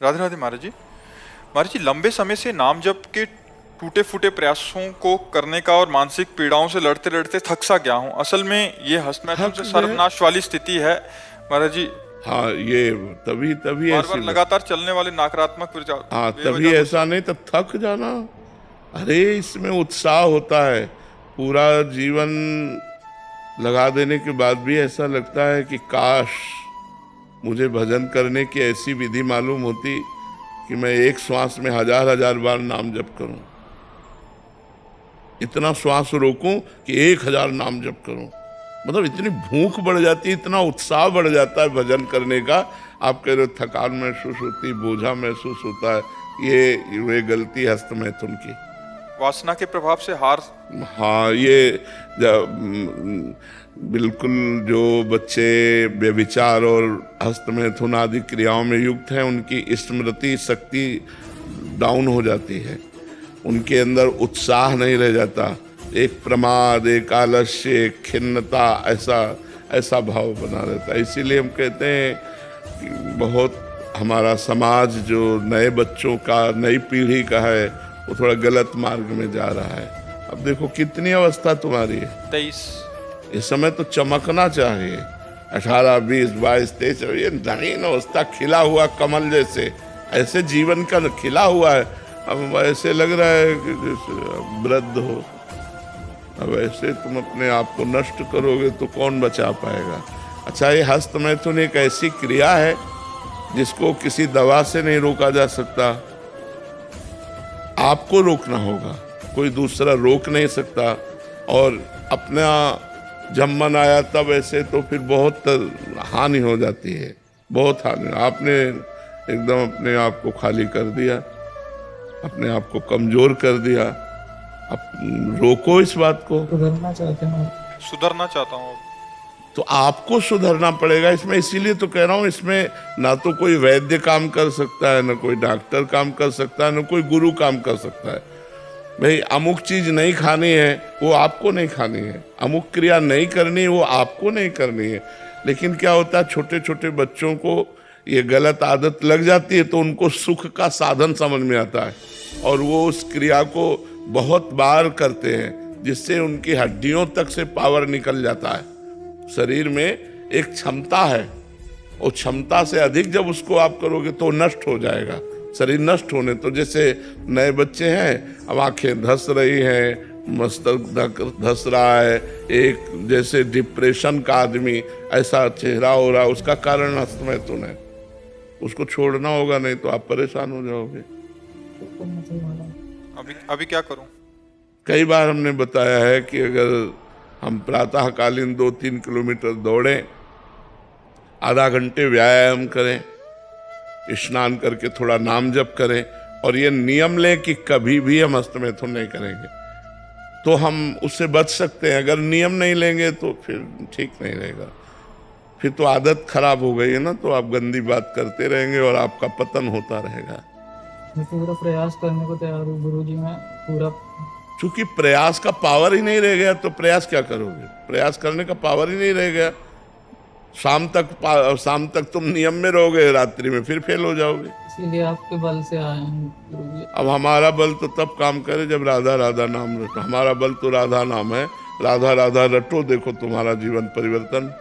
राधे राधे महाराज जी। महाराज जी, लंबे समय से नाम जप के टूटे फूटे प्रयासों को करने का और मानसिक पीड़ाओं से लड़ते लड़ते थक सा गया हूँ। असल में ये हस्तमैथुन से सर्वनाश वाली स्थिति है महाराज जी। हाँ, ये तभी तभी बार ऐसी बार लगातार चलने वाले नकारात्मक विचार। हाँ, तभी ऐसा नहीं तब थक जाना। अरे इसमें उत्साह होता है, पूरा जीवन लगा देने के बाद भी ऐसा लगता है कि काश मुझे भजन करने की ऐसी विधि मालूम होती कि मैं एक श्वास में हजार हजार बार नाम जप करूं, इतना श्वास रोकूं कि 1000 नाम जप करूं। मतलब इतनी भूख बढ़ जाती है, इतना उत्साह बढ़ जाता है भजन करने का। आप कह रहे हो थकान महसूस होती, बोझा महसूस होता है, ये गलती हस्तमैथुन की, वासना के प्रभाव से हार। हाँ, ये बिल्कुल जो बच्चे व्यभिचार और हस्तमैथुन आदि क्रियाओं में युक्त हैं, उनकी स्मृति शक्ति डाउन हो जाती है, उनके अंदर उत्साह नहीं रह जाता, एक प्रमाद, एक आलस्य, एक खिन्नता, ऐसा भाव बना रहता है। इसीलिए हम कहते हैं कि बहुत हमारा समाज जो नए बच्चों का, नई पीढ़ी का है, वो थोड़ा गलत मार्ग में जा रहा है। अब देखो कितनी अवस्था तुम्हारी है, 23। इस समय तो चमकना चाहिए, 18, 20, 22, 23, ये नवीन अवस्था, खिला हुआ कमल जैसे, ऐसे जीवन का खिला हुआ है। अब ऐसे लग रहा है कि वृद्ध हो, अब ऐसे तुम अपने आप को नष्ट करोगे तो कौन बचा पाएगा। अच्छा, ये हस्तमैथुन एक ऐसी क्रिया है जिसको किसी दवा से नहीं रोका जा सकता, आपको रोकना होगा, कोई दूसरा रोक नहीं सकता। और अपना जब मन आया तब ऐसे तो फिर बहुत हानि हो जाती है, बहुत हानि। आपने एकदम अपने आप को खाली कर दिया, अपने आप को कमजोर कर दिया। अब रोको इस बात को। सुधरना चाहता हूँ। तो आपको सुधरना पड़ेगा इसमें। इसीलिए तो कह रहा हूँ, इसमें ना तो कोई वैद्य काम कर सकता है, ना कोई डॉक्टर काम कर सकता है, ना कोई गुरु काम कर सकता है। भाई अमुक चीज नहीं खानी है, वो आपको नहीं खानी है, अमुक क्रिया नहीं करनी है, वो आपको नहीं करनी है। लेकिन क्या होता है, छोटे छोटे बच्चों को ये गलत आदत लग जाती है, तो उनको सुख का साधन समझ में आता है और वो उस क्रिया को बहुत बार करते हैं, जिससे उनकी हड्डियों तक से पावर निकल जाता है। शरीर में एक क्षमता है, और क्षमता से अधिक जब उसको आप करोगे तो नष्ट हो जाएगा, शरीर नष्ट होने। तो जैसे नए बच्चे हैं, अब आंखें धस रही हैं, मस्तक धस रहा है, एक जैसे डिप्रेशन का आदमी ऐसा चेहरा हो रहा है, उसका कारण हस्तमैथुन है। उसको छोड़ना होगा, नहीं तो आप परेशान हो जाओगे। अभी क्या करूं? कई बार हमने बताया है कि अगर हम प्रातःकालीन 2-3 किलोमीटर दौड़ें, आधा घंटे व्यायाम करें, स्नान करके थोड़ा नाम जप करें, और ये नियम लें कि कभी भी हम हस्तमैथुन नहीं करेंगे, तो हम उससे बच सकते हैं। अगर नियम नहीं लेंगे तो फिर ठीक नहीं रहेगा, फिर तो आदत खराब हो गई है ना, तो आप गंदी बात करते रहेंगे और आपका पतन होता रहेगा। मैं पूरा प्रयास करने को तैयार हूँ गुरुजी, मैं पूरा। चूंकि प्रयास का पावर ही नहीं रह गया, तो प्रयास क्या करोगे? प्रयास करने का पावर ही नहीं रह गया। शाम तक तुम नियम में रहोगे, रात्रि में फिर फेल हो जाओगे। इसीलिए आपके बल से आए हैं गुरुजी। अब हमारा बल तो तब काम करे जब राधा राधा नाम रटो। हमारा बल तो राधा नाम है, राधा राधा रटो, देखो तुम्हारा जीवन परिवर्तन।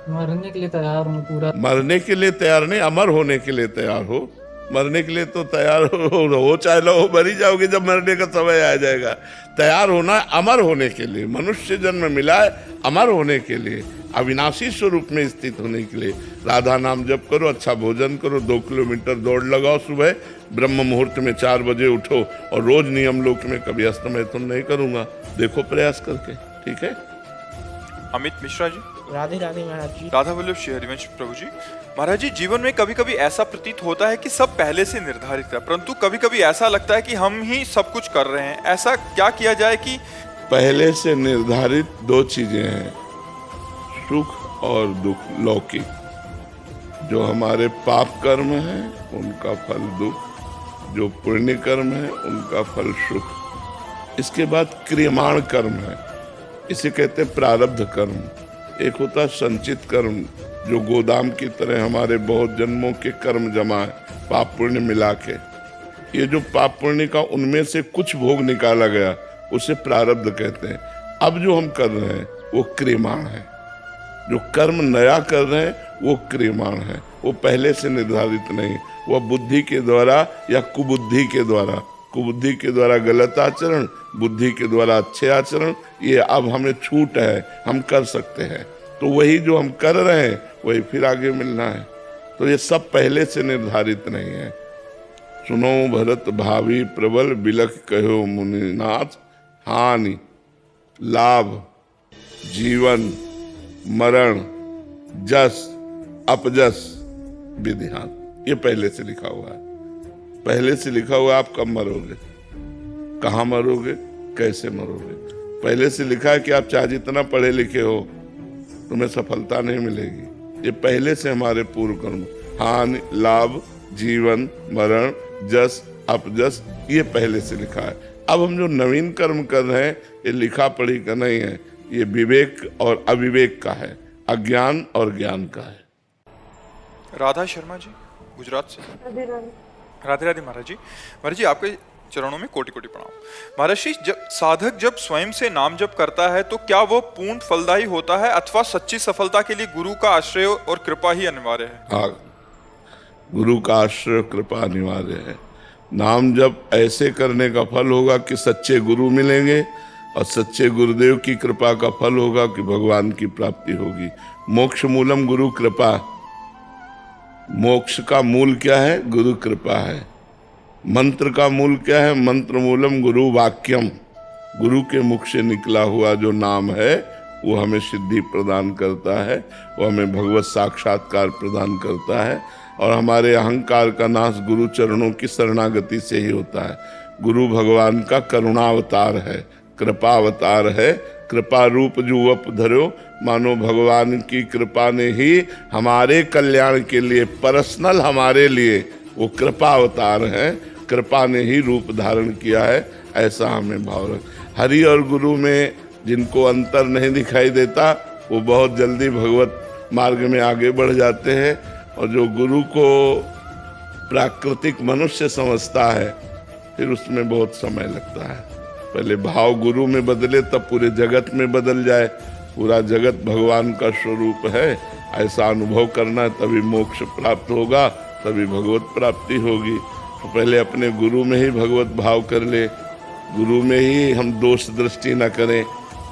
मरने के लिए तैयार हूँ पूरा। मरने के लिए तैयार नहीं, अमर होने के लिए तैयार हो। मरने के लिए तो तैयार हो चाहे लो, मर ही जाओगे जब मरने का समय आ जाएगा। तैयार होना है अमर होने के लिए, मनुष्य जन्म मिला है अमर होने के लिए, अविनाशी स्वरूप में स्थित होने के लिए। राधा नाम जप करो, अच्छा भोजन करो, 2 किलोमीटर दौड़ लगाओ, सुबह ब्रह्म मुहूर्त में 4 बजे उठो, और रोज नियम लोक में कभी हस्तमैथुन नहीं करूंगा, देखो प्रयास करके। ठीक है। अमित मिश्रा जी। राधे राधे महाराज जी। राधा वल्लभ श्री हरिवंश प्रभु जी। महाराज जी, जीवन में कभी कभी ऐसा प्रतीत होता है कि सब पहले से निर्धारित है, परंतु कभी कभी ऐसा लगता है कि हम ही सब कुछ कर रहे हैं। ऐसा क्या किया जाए कि पहले से निर्धारित 2 चीजें हैं, सुख और दुख, लौकिक। जो हमारे पाप कर्म है उनका फल दुख, जो पुण्य कर्म है उनका फल सुख। इसके बाद क्रियमाण कर्म है, इसे कहते हैं प्रारब्ध कर्म। एक होता है संचित कर्म, जो गोदाम की तरह हमारे बहुत जन्मों के कर्म जमा है, पाप पुण्य मिला के। ये जो पाप पुण्य का उनमें से कुछ भोग निकाला गया उसे प्रारब्ध कहते हैं। अब जो हम कर रहे हैं वो क्रियमाण है। जो कर्म नया कर रहे हैं वो क्रियमाण है, वो पहले से निर्धारित नहीं। वह बुद्धि के द्वारा या कुबुद्धि के द्वारा, कुबुद्धि के द्वारा गलत आचरण, बुद्धि के द्वारा अच्छे आचरण, ये अब हमें छूट है, हम कर सकते हैं। तो वही जो हम कर रहे हैं वही फिर आगे मिलना है। तो ये सब पहले से निर्धारित नहीं है। सुनो भरत भावी प्रबल बिलख कहो मुनिनाथ, हानि लाभ जीवन मरण जस अपजस विधिहान, ये पहले से लिखा हुआ है। पहले से लिखा हुआ है आप कब मरोगे, कहाँ मरोगे, कैसे मरोगे। पहले से लिखा है कि आप चाहे जितना पढ़े लिखे हो तुम्हें सफलता नहीं मिलेगी। ये पहले से हमारे पूर्व कर्म, हानि लाभ जीवन मरण जस अपजस, ये पहले से लिखा है। अब हम जो नवीन कर्म कर रहे हैं ये लिखा पढ़ी का नहीं है, ये विवेक और अविवेक का है, अज्ञान और ज्ञान का है। राधा शर्मा जी गुजरात से। राधे राधे महाराज जी। महाराज जी आपके चरणों में कोटि कोटि प्रणाम। महाराज जी, जब साधक जब स्वयं से नाम जप करता है तो क्या वो पूर्ण फलदायी होता है अथवा सच्ची सफलता के लिए गुरु का आश्रय और कृपा ही अनिवार्य है? हाँ, गुरु का आश्रय कृपा अनिवार्य है। नाम जप ऐसे करने का फल होगा कि सच्चे गुरु मिलेंगे और सच्चे गुरुदेव की कृपा का फल होगा कि भगवान की प्राप्ति होगी। मोक्ष मूलम गुरु कृपा, मोक्ष का मूल क्या है, गुरु कृपा है। मंत्र का मूल क्या है, मंत्र मूलम गुरु वाक्यम, गुरु के मुख से निकला हुआ जो नाम है वो हमें सिद्धि प्रदान करता है, वो हमें भगवत साक्षात्कार प्रदान करता है और हमारे अहंकार का नाश गुरु चरणों की शरणागति से ही होता है। गुरु भगवान का करुणावतार है, कृपा अवतार है। कृपा रूप जुवप धरो, मानो भगवान की कृपा ने ही हमारे कल्याण के लिए, पर्सनल हमारे लिए वो कृपा अवतार है, कृपा ने ही रूप धारण किया है, ऐसा हमें भाव रख। हरि और गुरु में जिनको अंतर नहीं दिखाई देता वो बहुत जल्दी भगवत मार्ग में आगे बढ़ जाते हैं, और जो गुरु को प्राकृतिक मनुष्य समझता है फिर उसमें बहुत समय लगता है। पहले भाव गुरु में बदले तब पूरे जगत में बदल जाए। पूरा जगत भगवान का स्वरूप है, ऐसा अनुभव करना है, तभी मोक्ष प्राप्त होगा, तभी भगवत प्राप्ति होगी। तो पहले अपने गुरु में ही भगवत भाव कर ले, गुरु में ही हम दोष दृष्टि न करें,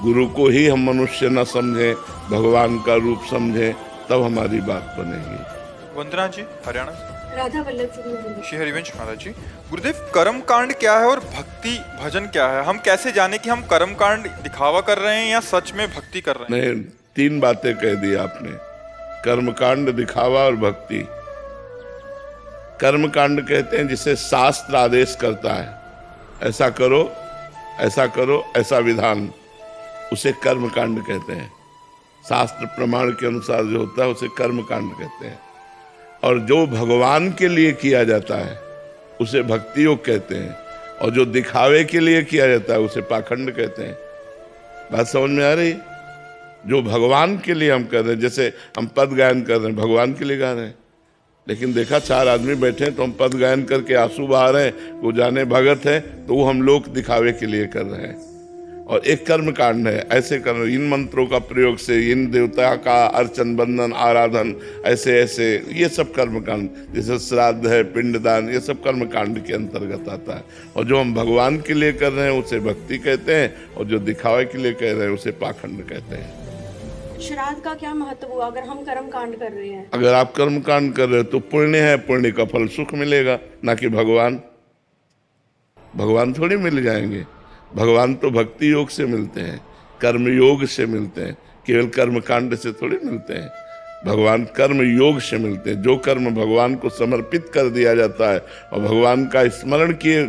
गुरु को ही हम मनुष्य न समझें, भगवान का रूप समझें, तब हमारी बात बनेगी। वंदना जी हरियाणा से। राधा वल्लभ सिंह। श्री हरिवंश महाराज जी, गुरुदेव कर्म कांड क्या है और भक्ति भजन क्या है? हम कैसे जाने कि हम कर्म कांड दिखावा कर रहे हैं या सच में भक्ति कर रहे हैं? नहीं, तीन बातें कह दी आपने, कर्म कांड, दिखावा और भक्ति। कर्म कांड कहते हैं जिसे शास्त्र आदेश करता है, ऐसा करो ऐसा करो ऐसा विधान, उसे कर्म कांड कहते हैं। शास्त्र प्रमाण के अनुसार जो होता है उसे कर्म कांड कहते हैं। और जो भगवान के लिए किया जाता है उसे भक्ति योग कहते हैं, और जो दिखावे के लिए किया जाता है उसे पाखंड कहते हैं। बात समझ में आ रही? जो भगवान के लिए हम कर रहे हैं, जैसे हम पद गायन कर रहे हैं, भगवान के लिए गा रहे हैं, लेकिन देखा चार आदमी बैठे हैं तो हम पद गायन करके आंसू बहा रहे हैं, वो जाने भगत है तो वो हम लोग दिखावे के लिए कर रहे हैं। और एक कर्म कांड है, ऐसे कर इन मंत्रों का प्रयोग से, इन देवता का अर्चन बंदन आराधन, ऐसे ऐसे, ये सब कर्म कांड, जैसे श्राद्ध है, पिंडदान, ये सब कर्म कांड के अंतर्गत आता है। और जो हम भगवान के लिए कर रहे हैं उसे भक्ति कहते हैं, और जो दिखावे के लिए कह रहे हैं उसे पाखंड कहते हैं। श्राद्ध का क्या महत्व हुआ अगर हम कर्म कांड कर रहे हैं? अगर आप कर्म कांड कर रहे हो तो पुण्य है, पुण्य का फल सुख मिलेगा, ना कि भगवान। भगवान थोड़ी मिल जाएंगे, भगवान तो भक्ति योग से मिलते हैं, कर्म योग से मिलते हैं, केवल कर्म कांड से थोड़ी मिलते हैं। भगवान कर्म योग से मिलते हैं। जो कर्म भगवान को समर्पित कर दिया जाता है और भगवान का स्मरण किए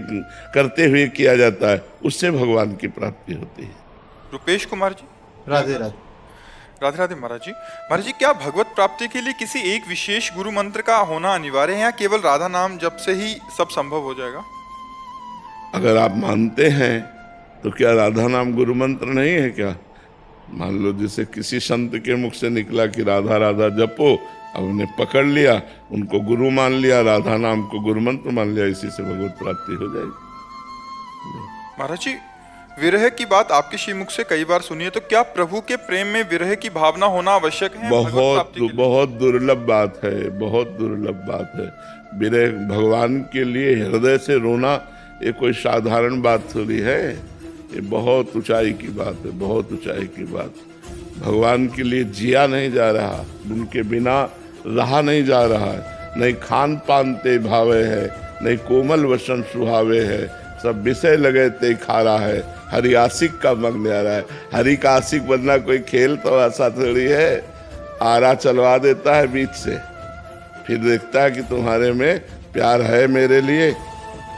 करते हुए किया जाता है, उससे भगवान की प्राप्ति होती है। रुपेश कुमार जी। राधे राधे। राधे राधे महाराज जी। महाराज जी, क्या भगवत प्राप्ति के लिए किसी एक विशेष गुरु मंत्र का होना अनिवार्य है या केवल राधा नाम जप से ही सब संभव हो जाएगा? अगर आप मानते हैं तो क्या राधा नाम गुरु मंत्र नहीं है क्या? मान लो जैसे किसी संत के मुख से निकला कि राधा राधा जपो, अब उन्हें पकड़ लिया, उनको गुरु मान लिया, राधा नाम को गुरु मंत्र मान लिया, इसी से भगवत प्राप्ति हो जाएगी। महाराज जी, विरह की बात आपके श्रीमुख से कई बार सुनी है, तो क्या प्रभु के प्रेम में विरह की भावना होना आवश्यक है? बहुत दुर्लभ बात है, बहुत दुर्लभ बात है। विरह भगवान के लिए हृदय से रोना ये कोई साधारण बात थोड़ी है, ये बहुत ऊंचाई की बात है, बहुत ऊंचाई की बात। भगवान के लिए जिया नहीं जा रहा, उनके बिना रहा नहीं जा रहा है, नहीं खान पान ते भावे है, नहीं कोमल वसन सुहावे है, सब विषय लगे ते खा रहा है, हरि आशिक का मंग ले आ रहा है। हरि का आशिक बनना कोई खेल तो ऐसा थोड़ी है। आरा चलवा देता है बीच से, फिर देखता है कि तुम्हारे में प्यार है मेरे लिए,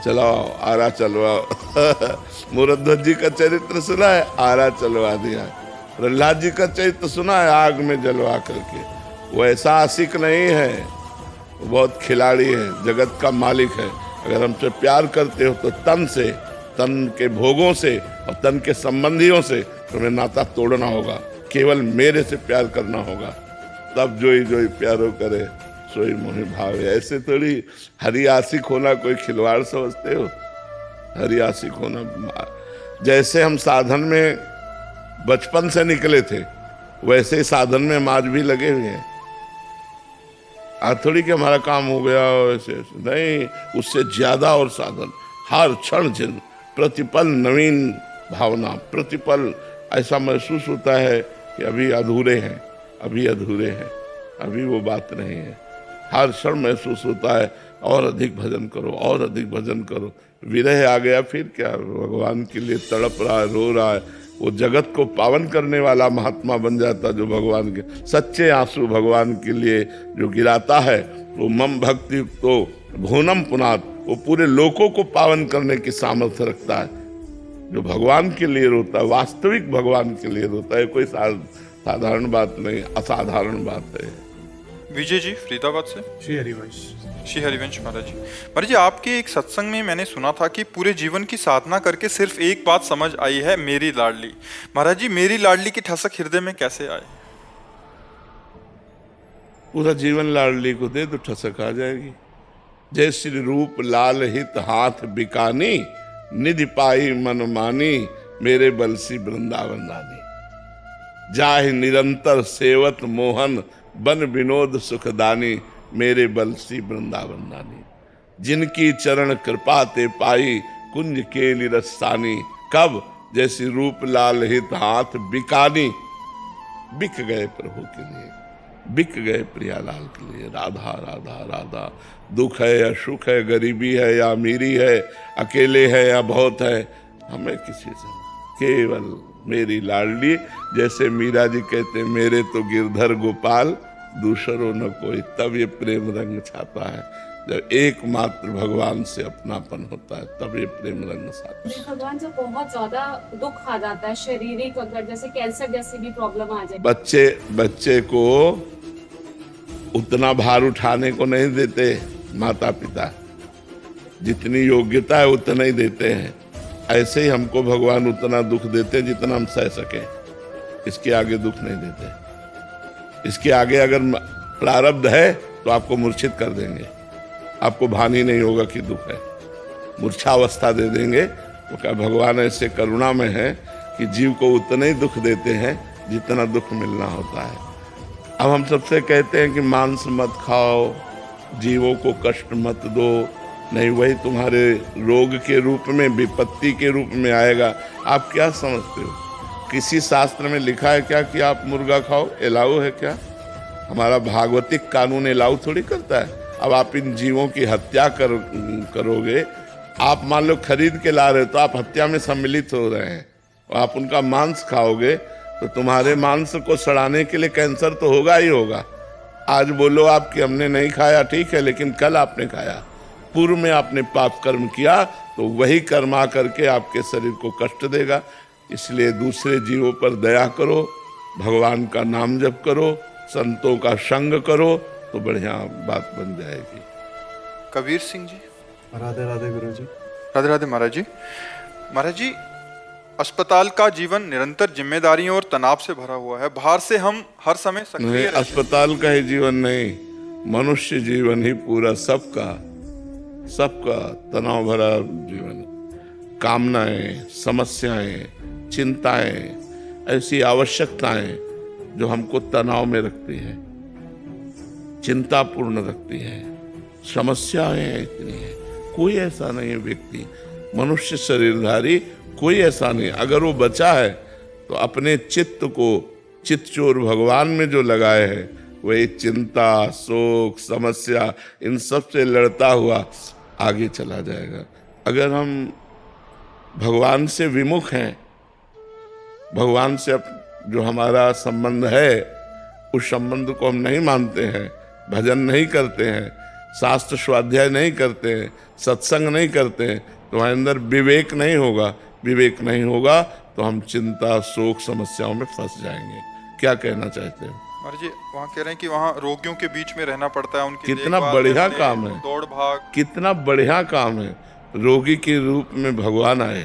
चलाओ आरा चलवाओ। मुरध्वज जी का चरित्र सुना है, आरा चलवा दिया। प्रहलाद जी का चरित्र सुना है, आग में जलवा करके। वो ऐसा आशिक नहीं है, वो बहुत खिलाड़ी है, जगत का मालिक है। अगर हमसे प्यार करते हो तो तन से, तन के भोगों से और तन के संबंधियों से तुम्हें नाता तोड़ना होगा, केवल मेरे से प्यार करना होगा, तब जोई जोई प्यारो करे सोई मोहि भावे। ऐसे थोड़ी हरि आशिक होना कोई खिलवाड़ समझते हो? हरि आशिक होना, जैसे हम साधन में बचपन से निकले थे वैसे ही साधन में हम आज भी लगे हुए हैं। आज थोड़ी कि हमारा काम हो गया वैसे नहीं, उससे ज्यादा और साधन, हर क्षण जिन प्रतिपल नवीन भावना, प्रतिपल ऐसा महसूस होता है कि अभी अधूरे हैं, अभी अधूरे हैं, अभी वो बात नहीं है। हर क्षण महसूस होता है और अधिक भजन करो, और अधिक भजन करो। विरह आ गया फिर क्या, भगवान के लिए तड़प रहा है, रो रहा है, वो जगत को पावन करने वाला महात्मा बन जाता। जो भगवान के सच्चे आंसू भगवान के लिए जो गिराता है, वो मम भक्ति तो भुवनम पुनात, वो पूरे लोकों को पावन करने की सामर्थ्य रखता है। जो भगवान के लिए रोता है, वास्तविक भगवान के लिए रोता है, कोई साधारण बात नहीं, असाधारण बात है। विजय जी फरीदाबाद से। श्री हरिवंश महाराज जी, आपके एक सत्संग में मैंने सुना था कि पूरे जीवन की साधना करके सिर्फ एक बात समझ आई है, मेरी लाडली। महाराज जी, मेरी लाडली की ठसक हृदय में कैसे आए? पूरा जीवन लाडली को दे तो ठसक आ जाएगी। जय श्री रूप लाल हित हाथ बिकानी, निधि पाई मन मानी, मेरे बलसी वृंदावन रानी। जाहि निरंतर सेवत मोहन, बन विनोद सुखदानी, मेरे बलसी वृंदावन रानी। जिनकी चरण कृपा ते पाई, कुंज केली रसानी। कब? जैसी रूप लाल हित हाथ बिकानी, बिक गए प्रभु के लिए, बिक गए प्रियालाल के लिए। राधा राधा राधा, दुख है या सुख है, गरीबी है या अमीरी है, अकेले है या बहुत है, हमें किसी से केवल मेरी लाडली। जैसे मीरा जी कहते, मेरे तो गिरधर गोपाल, दूसरों न कोई। तब ये प्रेम रंग छाता है, जब एकमात्र भगवान से अपनापन होता है, तब ये प्रेम रंग छाता है। भगवान से बहुत ज्यादा दुख आ जाता है, शारीरिक, अगर जैसे कैंसर जैसी भी प्रॉब्लम आ जाए। बच्चे को उतना भार उठाने को नहीं देते माता पिता, जितनी योग्यता है उतना ही देते हैं। ऐसे ही हमको भगवान उतना दुख देते हैं जितना हम सह सके, इसके आगे दुख नहीं देते। इसके आगे अगर प्रारब्ध है तो आपको मूर्छित कर देंगे, आपको भान ही नहीं होगा कि दुख है, मूर्छावस्था दे देंगे। तो क्या भगवान ऐसे करुणा में है कि जीव को उतना ही दुख देते हैं जितना दुख मिलना होता है। अब हम सबसे कहते हैं कि मांस मत खाओ, जीवों को कष्ट मत दो, नहीं वही तुम्हारे रोग के रूप में, विपत्ति के रूप में आएगा। आप क्या समझते हो? किसी शास्त्र में लिखा है क्या कि आप मुर्गा खाओ? एलाऊ है क्या? हमारा भागवतिक कानून एलाऊ थोड़ी करता है। अब आप इन जीवों की हत्या करोगे, आप मान लो खरीद के ला रहे हो तो आप हत्या में सम्मिलित हो रहे हैं, और आप उनका मांस खाओगे तो तुम्हारे मांस को सड़ाने के लिए कैंसर तो होगा ही होगा। आज बोलो आप कि हमने नहीं खाया, ठीक है, लेकिन कल आपने खाया, पूर्व में आपने पाप कर्म किया, तो वही कर्म आ करके आपके शरीर को कष्ट देगा। इसलिए दूसरे जीवों पर दया करो, भगवान का नाम जप करो, संतों का संग करो, तो बढ़िया बात बन जाएगी। कबीर सिंह जी। राधे राधे गुरु जी। राधे राधे महाराज जी। महाराज जी, अस्पताल का जीवन निरंतर जिम्मेदारियों और तनाव से भरा हुआ है। बाहर से हम हर समय नहीं, सक्रिय रहते हैं। अस्पताल का ही जीवन नहीं, मनुष्य जीवन ही पूरा सबका तनाव भरा जीवन, कामनाएं, समस्याएं, चिंताएं, ऐसी आवश्यकताएं जो हमको तनाव में रखती हैं, चिंतापूर्ण रखती हैं, समस्याएं इतनी हैं। कोई ऐसा नहीं है व्यक्ति, मनुष्य शरीरधारी कोई ऐसा नहीं। अगर वो बचा है तो अपने चित्त को चित्तचोर भगवान में जो लगाए है, वही चिंता, शोक, समस्या, इन सब से लड़ता हुआ आगे चला जाएगा। अगर हम भगवान से विमुख हैं, भगवान से जो हमारा संबंध है, उस संबंध को हम नहीं मानते हैं, भजन नहीं करते हैं, शास्त्र स्वाध्याय नहीं करते हैं, सत्संग नहीं करते हैं, तो हमारे अंदर विवेक नहीं होगा। विवेक नहीं होगा तो हम चिंता, शोक, समस्याओं में फंस जाएंगे। क्या कहना चाहते हैं? महाराज जी, वहाँ कह रहे हैं कि वहाँ रोगियों के बीच में रहना पड़ता है, उनकी कितना देखभाल बढ़िया करने, काम है। दौड़ भाग। कितना बढ़िया काम है। रोगी के रूप में भगवान आए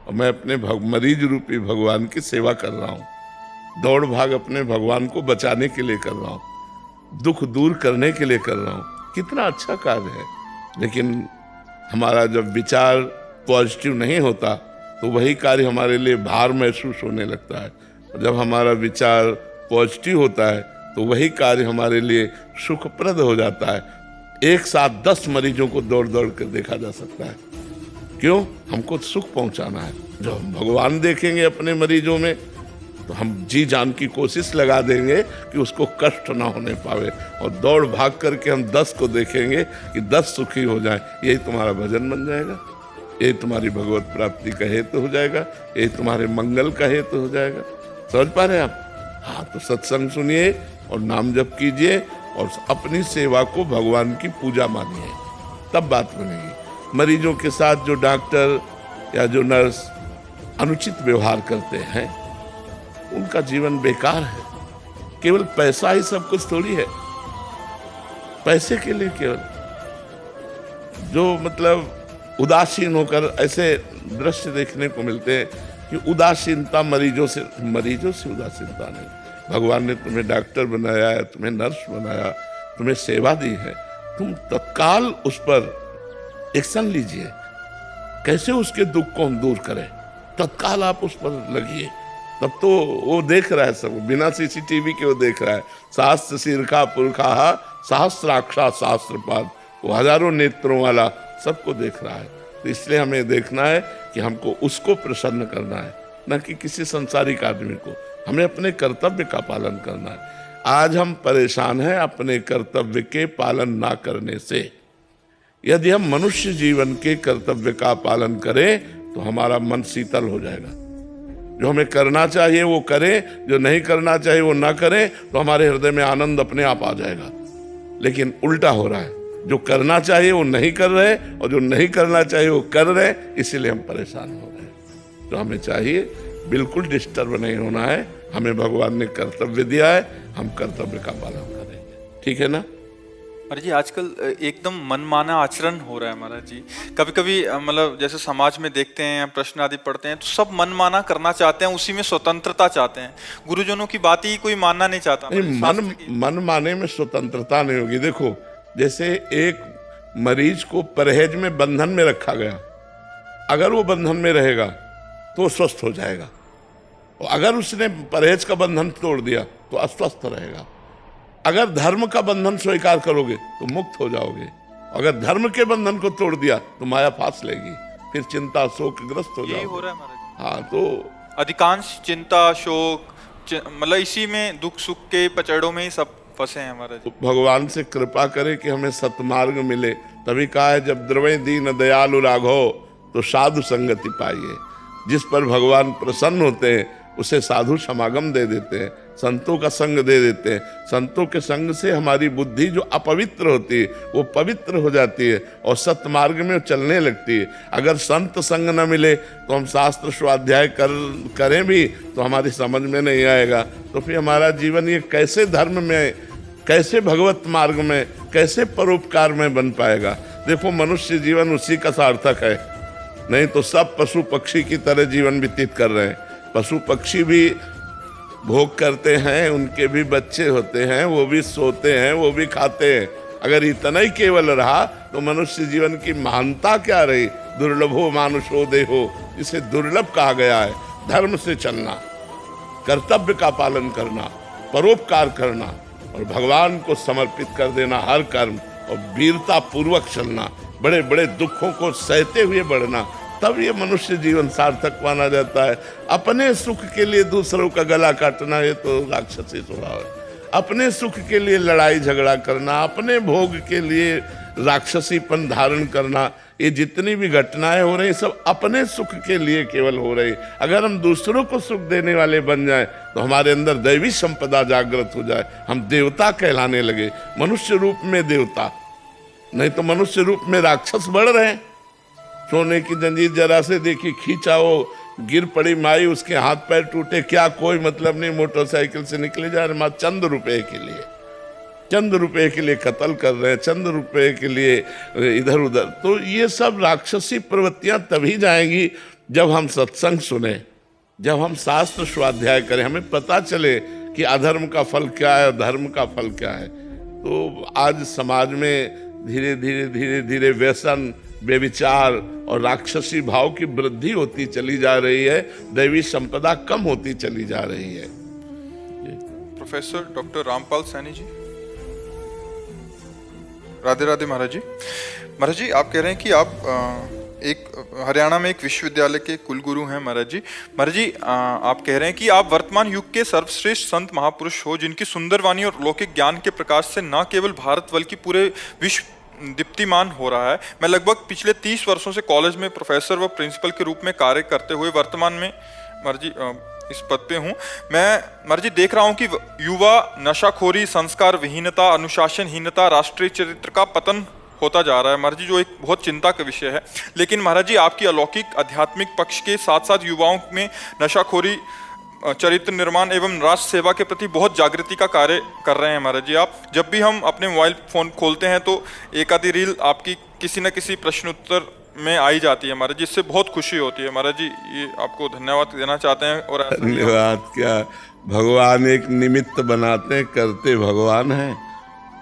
और मैं अपने मरीज रूपी भगवान की सेवा कर रहा हूँ। दौड़ भाग अपने भगवान को बचाने के लिए कर रहा हूँ, दुख दूर करने के लिए कर रहा हूँ। कितना अच्छा कार्य है। लेकिन हमारा जब विचार पॉजिटिव नहीं होता तो वही कार्य हमारे लिए भार महसूस होने लगता है। और जब हमारा विचार पॉजिटिव होता है तो वही कार्य हमारे लिए सुखप्रद हो जाता है। एक साथ 10 मरीजों को दौड़ दौड़ कर देखा जा सकता है। क्यों? हमको सुख पहुंचाना है। जब हम भगवान देखेंगे अपने मरीजों में तो हम जी जान की कोशिश लगा देंगे कि उसको कष्ट ना होने पावे, और दौड़ भाग करके हम 10 को देखेंगे कि 10 सुखी हो जाएं। यही तुम्हारा भजन बन जाएगा, यही तुम्हारी भगवत प्राप्ति का हेतु हो जाएगा, यही तुम्हारे मंगल का हेतु हो जाएगा। समझ पा रहे हैं आप? हाँ, तो सत्संग सुनिए और नाम जप कीजिए और अपनी सेवा को भगवान की पूजा मानिए, तब बात बनेगी। मरीजों के साथ जो डॉक्टर या जो नर्स अनुचित व्यवहार करते हैं, उनका जीवन बेकार है। केवल पैसा ही सब कुछ थोड़ी है। पैसे के लिए केवल जो मतलब उदासीन होकर ऐसे दृश्य देखने को मिलते हैं कि उदासीनता मरीजों से उदासीनता नहीं। भगवान ने तुम्हें डॉक्टर बनाया है, तुम्हें नर्स बनाया, तुम्हें सेवा दी है, तुम तत्काल उस पर एक्शन लीजिए। कैसे उसके दुख को हम दूर करें, तत्काल आप उस पर लगिए। तब तो वो देख रहा है सब, बिना सीसीटीवी के वो देख रहा है। शास्त्र शीर्षा पुरखा सहस्राक्षा शास्त्रपाद, वो हजारों नेत्रों वाला सबको देख रहा है। तो इसलिए हमें देखना है कि हमको उसको प्रसन्न करना है, न कि किसी संसारिक आदमी को। हमें अपने कर्तव्य का पालन करना है। आज हम परेशान हैं अपने कर्तव्य के पालन ना करने से। यदि हम मनुष्य जीवन के कर्तव्य का पालन करें तो हमारा मन शीतल हो जाएगा। जो हमें करना चाहिए वो करें, जो नहीं करना चाहिए वो ना करें, तो हमारे हृदय में आनंद अपने आप आ जाएगा। लेकिन उल्टा हो रहा है, जो करना चाहिए वो नहीं कर रहे और जो नहीं करना चाहिए वो कर रहे, इसीलिए हम परेशान हो रहे हैं। तो हमें चाहिए बिल्कुल डिस्टर्ब नहीं होना है। हमें भगवान ने कर्तव्य दिया है, हम कर्तव्य का पालन करेंगे। ठीक है ना? महाराज जी, आजकल एकदम मनमाना आचरण हो रहा है महाराज जी। कभी कभी मतलब जैसे समाज में देखते हैं, प्रश्न आदि पढ़ते हैं, तो सब मनमाना करना चाहते हैं, उसी में स्वतंत्रता चाहते हैं। गुरुजनों की बात ही कोई मानना नहीं चाहता। मन माने में स्वतंत्रता नहीं होगी। देखो, जैसे एक मरीज को परहेज में बंधन में रखा गया, अगर वो बंधन में रहेगा तो स्वस्थ हो जाएगा, और अगर उसने परहेज का बंधन तोड़ दिया तो अस्वस्थ रहेगा। अगर धर्म का बंधन स्वीकार करोगे तो मुक्त हो जाओगे, अगर धर्म के बंधन को तोड़ दिया तो माया फांस लेगी, फिर चिंता शोकग्रस्त हो जाओगे। हो रहा है महाराज। हाँ, तो अधिकांश चिंता शोक मतलब इसी में दुख सुख के पचड़ों में ही सब फंसे हैं महाराज। तो भगवान से कृपा करे कि हमें सतमार्ग मिले। तभी कहा है, जब द्रवै दीन दयालु राघव तो साधु संगति पाइए। जिस पर भगवान प्रसन्न होते हैं उसे साधु समागम दे देते हैं, संतों का संग दे देते हैं। संतों के संग से हमारी बुद्धि जो अपवित्र होती है वो पवित्र हो जाती है और सत्मार्ग में चलने लगती है। अगर संत संग न मिले तो हम शास्त्र स्वाध्याय करें भी तो हमारी समझ में नहीं आएगा। तो फिर हमारा जीवन ये कैसे धर्म में, कैसे भगवत मार्ग में, कैसे परोपकार में बन पाएगा? देखो, मनुष्य जीवन उसी का सार्थक है नहीं तो सब पशु पक्षी की तरह जीवन व्यतीत कर रहे हैं। पशु पक्षी भी भोग करते हैं, उनके भी बच्चे होते हैं, वो भी सोते हैं, वो भी खाते हैं। अगर इतना ही केवल रहा तो मनुष्य जीवन की महानता क्या रही? दुर्लभो मानुषो देहो, इसे दुर्लभ कहा गया है। धर्म से चलना, कर्तव्य का पालन करना, परोपकार करना और भगवान को समर्पित कर देना हर कर्म, और वीरता पूर्वक चलना, बड़े बड़े दुखों को सहते हुए बढ़ना, तब ये मनुष्य जीवन सार्थक माना जाता है। अपने सुख के लिए दूसरों का गला काटना, ये तो राक्षसी स्वभाव है। अपने सुख के लिए लड़ाई झगड़ा करना, अपने भोग के लिए राक्षसीपन धारण करना, ये जितनी भी घटनाएं हो रही सब अपने सुख के लिए केवल हो रही। अगर हम दूसरों को सुख देने वाले बन जाएं तो हमारे अंदर दैवी संपदा जागृत हो जाए, हम देवता कहलाने लगे, मनुष्य रूप में देवता, नहीं तो मनुष्य रूप में राक्षस बढ़ रहे हैं। सोने की जंजीर जरा से देखी, खींचाओ, गिर पड़ी माई, उसके हाथ पैर टूटे, क्या कोई मतलब नहीं, मोटरसाइकिल से निकले जा रहे, मां चंद रुपए के लिए, चंद रुपए के लिए कत्ल कर रहे हैं, चंद रुपए के लिए इधर उधर। तो ये सब राक्षसी प्रवृत्तियां तभी जाएंगी जब हम सत्संग सुने, जब हम शास्त्र स्वाध्याय करें, हमें पता चले कि अधर्म का फल क्या है, धर्म का फल क्या है। तो आज समाज में धीरे धीरे धीरे धीरे व्यसन, व्यभिचार और राक्षसी भाव की वृद्धि होती चली जा रही है, दैवी संपदा कम होती चली जा रही है। प्रोफेसर डॉक्टर रामपाल सैनी जी, राधे राधे महाराज जी। महाराज जी, आप कह रहे हैं कि आप एक हरियाणा में एक विश्वविद्यालय के कुलगुरु हैं महाराज जी। महाराज जी, आप कह रहे हैं कि आप वर्तमान युग के सर्वश्रेष्ठ संत महापुरुष हो, जिनकी सुंदर वाणी और लौकिक ज्ञान के प्रकाश से न केवल भारत बल्कि पूरे विश्व दीप्तिमान हो रहा है। मैं लगभग पिछले 30 वर्षों से कॉलेज में प्रोफेसर व प्रिंसिपल के रूप में कार्य करते हुए वर्तमान में महाराज जी इस पद पे हूँ। मैं महाराज जी देख रहा हूँ कि युवा नशाखोरी, संस्कार विहीनता, अनुशासनहीनता, राष्ट्रीय चरित्र का पतन होता जा रहा है महाराज जी, जो एक बहुत चिंता का विषय है। लेकिन महाराज जी, आपकी अलौकिक आध्यात्मिक पक्ष के साथ साथ युवाओं में नशाखोरी, चरित्र निर्माण एवं राष्ट्र सेवा के प्रति बहुत जागृति का कार्य कर रहे हैं महाराज जी। आप जब भी हम अपने मोबाइल फोन खोलते हैं तो एक आधी रील आपकी किसी न किसी प्रश्न उत्तर में आई जाती है महाराज जी, इससे बहुत खुशी होती है महाराज जी। ये आपको धन्यवाद देना चाहते हैं। और धन्यवाद क्या, भगवान एक निमित्त बनाते हैं, करते भगवान हैं।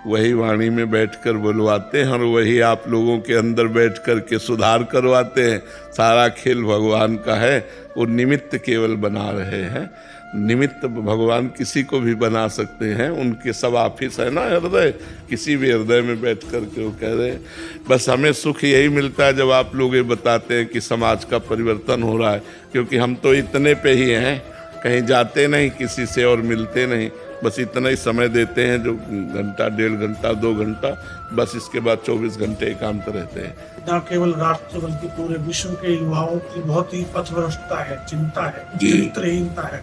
वही वाणी में बैठकर बुलवाते हैं और वही आप लोगों के अंदर बैठ कर के सुधार करवाते हैं। सारा खेल भगवान का है, वो निमित्त केवल बना रहे हैं। निमित्त भगवान किसी को भी बना सकते हैं, उनके सब ऑफिस है ना हृदय, किसी भी हृदय में बैठ कर के वो कह रहे हैं। बस हमें सुख यही मिलता है जब आप लोग ये बताते हैं कि समाज का परिवर्तन हो रहा है, क्योंकि हम तो इतने पे ही हैं, कहीं जाते नहीं किसी से और मिलते नहीं, बस इतना ही समय देते हैं जो घंटा, 1.5 घंटा, 2 घंटा, बस इसके बाद 24 घंटे एकांत रहते हैं। न केवल राष्ट्र बल्कि पूरे विश्व के युवाओं की बहुत ही पथभ्रष्टता है, चिंता है, चरित्रहीनता है।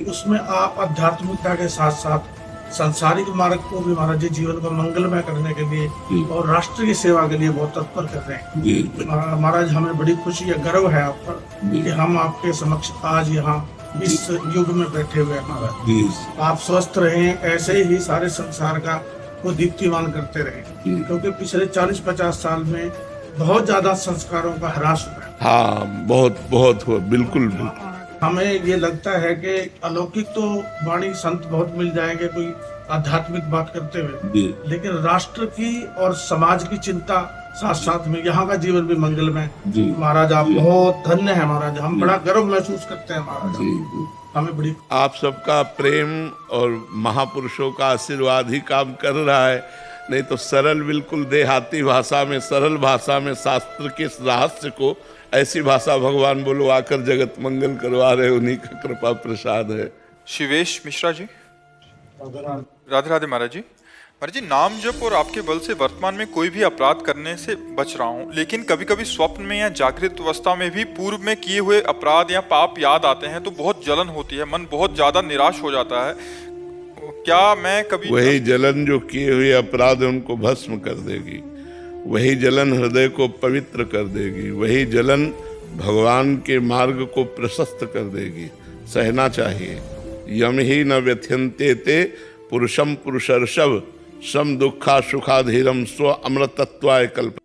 उसमें आप आध्यात्मिकता के साथ साथ सांसारिक मार्ग को भी महाराज जी जीवन को मंगलमय करने के लिए और राष्ट्र की सेवा के लिए बहुत तत्पर कर रहे हैं। महाराज, हमें बड़ी खुशी या गर्व है आप पर कि हम आपके समक्ष आज यहाँ इस युग में बैठे हुए हैं महाराज। आप स्वस्थ रहें, ऐसे ही सारे संसार का वो दीप्तिमान करते रहें, क्योंकि पिछले 40-50 साल में बहुत ज्यादा संस्कारों का ह्रास हुआ है। हाँ, बहुत बहुत हुआ, बिल्कुल बिल्कुल। हमें ये लगता है कि अलौकिक तो वाणी संत बहुत मिल जाएंगे कोई आध्यात्मिक बात करते हुए, लेकिन राष्ट्र की और समाज की चिंता साथ साथ में यहाँ का जीवन भी मंगलमय। महाराज, आप बहुत धन्य है महाराज, हम बड़ा गर्व महसूस करते हैं महाराज, हमें बड़ी। आप सबका प्रेम और महापुरुषों का आशीर्वाद ही काम कर रहा है, नहीं तो सरल, बिल्कुल देहाती भाषा में, सरल भाषा में शास्त्र के रहस्य को ऐसी भाषा भगवान बोलो आकर जगत मंगल करवा रहे, उन्हीं का कृपा प्रसाद है। शिवेश मिश्रा जी, राधे राधे महाराज जी। महाराज जी, नाम जप और आपके बल से वर्तमान में कोई भी अपराध करने से बच रहा हूँ, लेकिन कभी कभी स्वप्न में या जागृत अवस्था में भी पूर्व में किए हुए अपराध या पाप याद आते हैं तो बहुत जलन होती है, मन बहुत ज्यादा निराश हो जाता है। क्या मैं कभी वही जलन जो किए हुए अपराध उनको भस्म कर देगी, वही जलन हृदय को पवित्र कर देगी, वही जलन भगवान के मार्ग को प्रशस्त कर देगी। सहना चाहिए। यम ही न व्यथ्यन्ते ते पुरुषम पुरुषर्षभ सम दुखा सुखाधीरम स्व अमृतत्वाय कल्प।